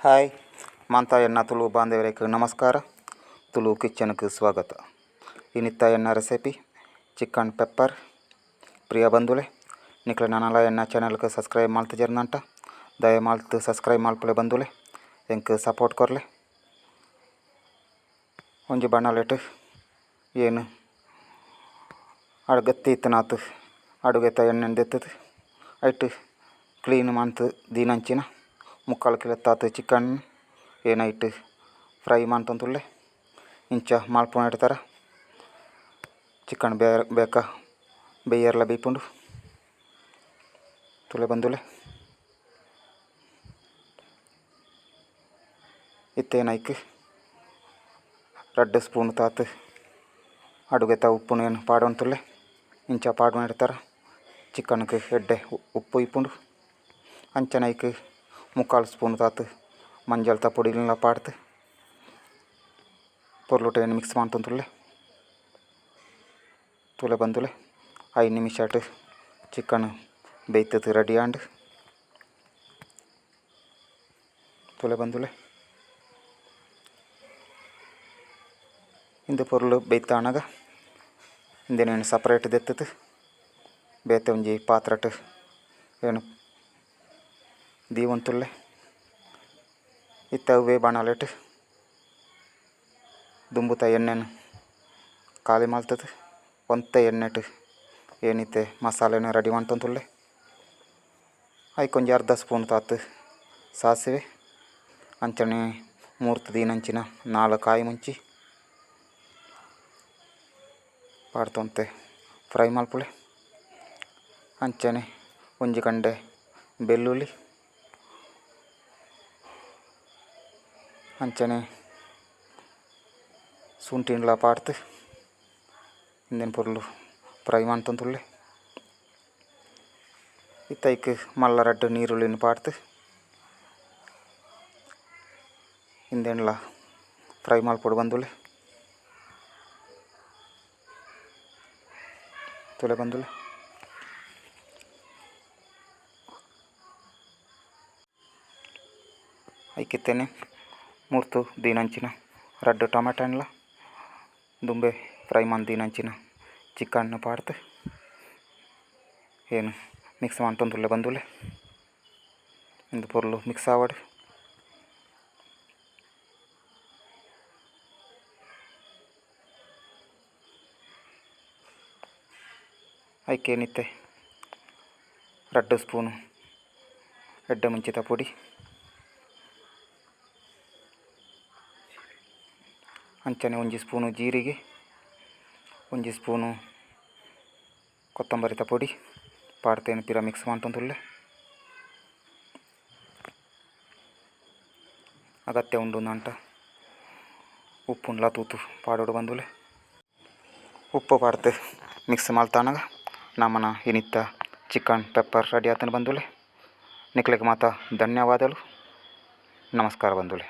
Hi ಮಾಂತ ಎನ್ನ ತುಳು ಬಾಂಧವರಿಗೆ ನಮಸ್ಕಾರ. ತುಳು ಕಿಚನ್ಗೆ ಸ್ವಾಗತ. ಇನ್ನಿತ್ತ ಎನ್ನ ರೆಸಿಪಿ ಚಿಕನ್ ಪೆಪ್ಪರ್. ಪ್ರಿಯ ಬಂಧುಲೆ ನಿಕ್ಲೆ ನನ್ನಲ ಎನ್ನ ಚಾನಲ್ಗೆ ಸಬ್ಸ್ಕ್ರೈಬ್ ಮಾಡ್ತಿದ್ದೀರಂತ ದಯಮಾಡ್ತು ಸಬ್ಸ್ಕ್ರೈಬ್ ಮಾಡ್ಕೊಳ್ಳಿ ಬಂಧುಲೆ, ಎಂಕ್ ಸಪೋರ್ಟ್ ಕೊರ್ಲೆ. ಒಂಜಿ ಬಣ್ಣಲೆಟ್ ಏನು ಅಡುಗೆ ಇತ್ತನಾತು ಅಡುಗೆತ ಎಣ್ಣೆ ದೆತ್ತದು ಐಟ್ ಕ್ಲೀನ್ ಮಂತ್ ದೀನಂಚಿನ 3/4 ಕಿಲೋ ತಾತು ಚಿಕನ್ ಏನೈಟ್ ಫ್ರೈ ಮಂತೊಂದುಲ್ಲೆ ಇಂಚ ಮಾಲ್ಪುನ ಇಡ್ತಾರ. ಚಿಕನ್ ಬೇಕಾ ಬೇಯರ್ಲ ಬೀಪುಂಡು ತುಲೆ ಬಂದುಲೆ ಇತ್ತೇನೈಕ್ 2 ಸ್ಪೂನ್ ತಾತು ಅಡುಗೆತ ಉಪ್ಪುನ ಏನು ಪಾಡೊಂದುಲ್ಲೆ ಇಂಚ ಪಾಡುನ ಇಡ್ತಾರ. ಚಿಕನ್ಗೆ ಎಡ್ಡೆ ಉಪ್ಪು ಇಪ್ಪುಂಡು ಅಂಚನೈಕ್ 3/4 ಸ್ಪೂನ್ ತಾತು ಮಂಜಲ್ತ ಪೊಡಿಲ ಪಾಡ್ದು ಪೊರ್ಲುಟೇನು ಮಿಕ್ಸ್ ಮಾಡ್ತೊಂದುಲ್ಲೆ ತುಲೆ ಬಂದುಲೆ 5 ನಿಮಿಷ ಚಿಕನ್ ಬೇಯ್ತದು ರೆಡಿ ಆಂಡ್ ತುಲೆ ಬಂದುಲೆ ಇಂದು ಪೊರ್ಲು ಬೇಯ್ತಾನಾಗ ಇಂದೇನೇನು ಸಪ್ರೇಟ್ ದೆತ್ತದು ಬೇತೆ ಒಂಜಿ ಪಾತ್ರಟ್ ಏನು ದೀವಂತುಲ್ಲೆ ಇತ್ತವೇ ಬಾಣಲೆಟ್ ದುಂಬುತ ಎಣ್ಣೆನು ಖಾಲಿ ಮಾಡ್ತದೆ. ಒಂತೆ ಎಣ್ಣೆಟ್ ಏನಿತ್ತೆ ಮಸಾಲೆನ ರೆಡಿ ಮಾಡ್ತಂತುಲ್ಲೆ ಐಕೊಂಜಿ ಅರ್ಧ ಸ್ಪೂನ್ ತಾತು ಸಾಸಿವೆ ಅಂಚನೆ 3 ದೀನಂಚಿನ 4 ಕಾಯಿ ಮುಂಚಿ ಪಾಡ್ತೊಂತೆ ಫ್ರೈ ಮಲ್ಪುಳೆ. ಅಂಚನೆ ಒಂಜಿ ಕಂಡೆ ಬೆಳ್ಳುಳ್ಳಿ ಅಂಚನೆ ಶುಂಠಿನ್ಲ ಪಾಡ್ದು ಇಂದೇನು ಪೊರ್ಲು ಫ್ರೈ ಮಾಡ್ತಂತುಲ್ಲೆ ಇತ್ತೈಕ್ ಮಲ್ಲ 2 ನೀರುಳ್ಳಿನ ಪಾಡ್ದು ಇಂದೇನ್ಲ ಫ್ರೈ ಮಲ್ಪೊಡು ಬಂದುಲ್ಲೆ ತುಲೆ ಬಂದುಲ್ಲೆ ಐಕಿತ್ತೇನೆ 3 ದೀನಂಚಿನ 2 ಟೊಮೆಟೊನ್ಲ ದುಂಬೆ ಫ್ರೈ ಮಾಡಿ ದೀನಂಚಿನ ಚಿಕನ್ ಪಾಡ್ದು ಏನು ಮಿಕ್ಸ್ ಮಾಡ್ತೊಂದುಲ್ಲೆ ಬಂದುಲ್ಲೆ ಇಂದು ಪೊರ್ಲು ಮಿಕ್ಸ್ ಆವಡು ಐಕೇನಿತ್ತೆ 2 ಸ್ಪೂನು ಎಡ್ಡೆ ಮುಂಚಿತ ಪೊಡಿ ಅಂಚನೆ 1 ಸ್ಪೂನು ಜೀರಿಗೆ 1 ಸ್ಪೂನು ಕೊತ್ತಂಬರಿತ ಪೊಡಿ ಪಾಡ್ತೇನೆ ಪಿರ ಮಿಕ್ಸ್ ಮಾಡ್ತಂತುಲ್ಲೆ ಅಗತ್ಯ ಉಂಡು ನಂಟ ಉಪ್ಪುನ್ಲ ತೂತು ಪಾಡೋಡು ಬಂದುಲೆ ಉಪ್ಪು ಪಾಡ್ತೆ ಮಿಕ್ಸ್ ಮಾಡ್ತಾನಾಗ ನಮ್ಮನ ಏನಿತ್ತ ಚಿಕನ್ ಪೆಪ್ಪರ್ ರೆಡಿ ಆತನ ಬಂದುಲೆ. ನಿಕ್ಲೆಗೆ ಮಾತ ಧನ್ಯವಾದಗಳು. ನಮಸ್ಕಾರ ಬಂದುಲೆ.